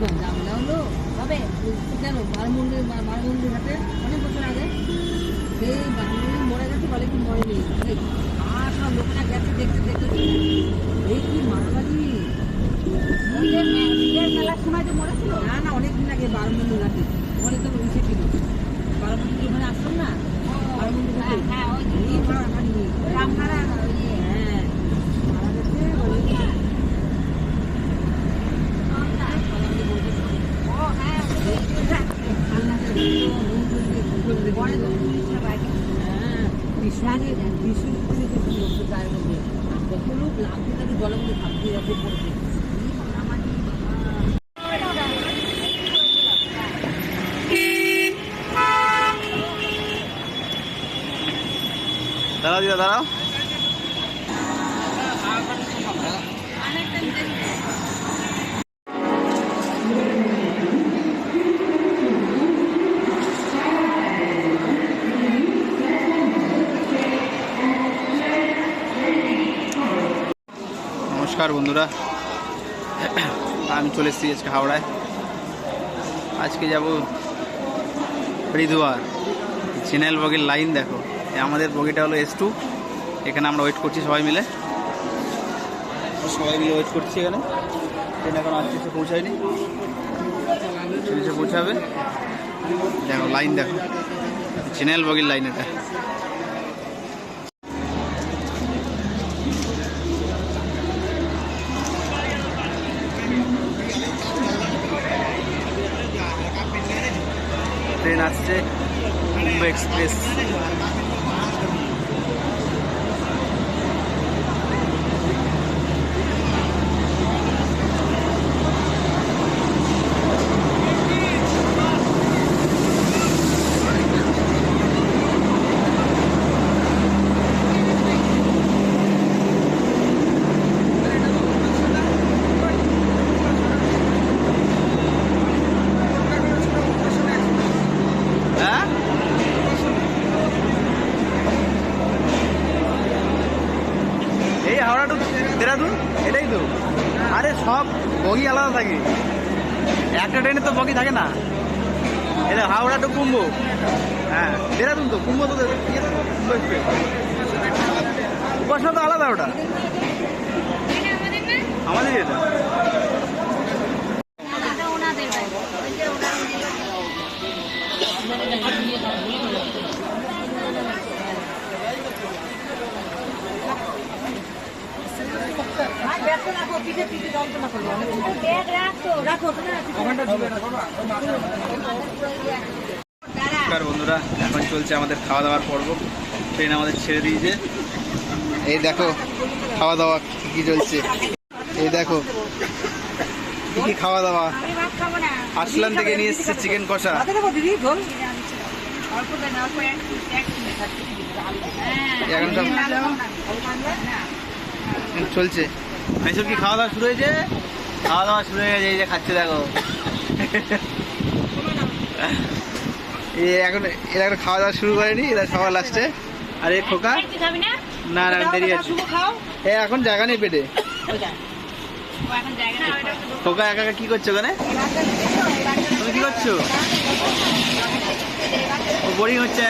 ঝামেলা হলো হবে কেন মারমন্দির ঘাটে অনেক বছর আগে সেই বাঙালি মরে গেছে বলে কি মরেনি আর সব লোকেরা গেছে দেখতে দেখতে এই কি মারবাড়ি মেলার সময় তো মরেছিল না না অনেকদিন আগে বারমন্দির ঘাটে ওখানে তো ইসে ছিল বারমন্দির ওখানে আসতাম না বারমন্দির ঘাটে হ্যাঁ ওই রামহারা হ্যাঁ মারা গেছে কত লোক লাভ তাকে জলের মধ্যে থাকতে যাচ্ছে পড়ছে দাঁড়াও দিদা দাঁড়াও। নমস্কার বন্ধুরা, আমি চলে এসেছি আজকে হাওড়ায়। আজকে যাব হরিদ্বার। জেনারেল বগির লাইন দেখো, আমাদের বগিটা হলো S2। এখানে আমরা ওয়েট করছি সবাই মিলে ওয়েট করছি এখানে। ট্রেন এখন আসছে, এসে পৌঁছায়নি, এসে পৌঁছাবে। দেখো লাইন দেখো, জেনারেল বগির লাইন এটা। ট্রেন আসছে কুম্ভ এক্সপ্রেস। এই হাওড়া টু দেরাদুন এটাই তো। আরে সব বগি আলাদা থাকে, একটা ট্রেনে তো বগি থাকে না। এটা হাওড়া টু কুম্ভ, হ্যাঁ দেরাদুন তো কুম্ভ তো উপাসনা তো আলাদা, ওটা আমাদের এটা। নমস্কার বন্ধুরা, এখন চলছে আমাদের খাওয়া দাওয়ার পর্ব। ট্রেন আমাদের ছেড়ে দিয়েছে। এই দেখো খাওয়া দাওয়া কি চলছে, এই দেখো কি খাওয়া দাওয়া। আসলাম থেকে নিয়ে এসেছে চিকেন কষা। এখন সব চলছে। এইসব কি খাওয়া দাওয়া শুরু হয়েছে? খাওয়া দাওয়া শুরু হয়ে গেছে, এই যে খাচ্ছে দেখো। এখন এরা এখন খাওয়া দাওয়া শুরু করেনি, এরা সবার লাস্টে। আর এই খোকা না না দেরি আছে, এখন জায়গা নেই পেটে। খোকা একা একা কি করছো ওখানে? তুমি কি করছো? বোরিং হচ্ছে।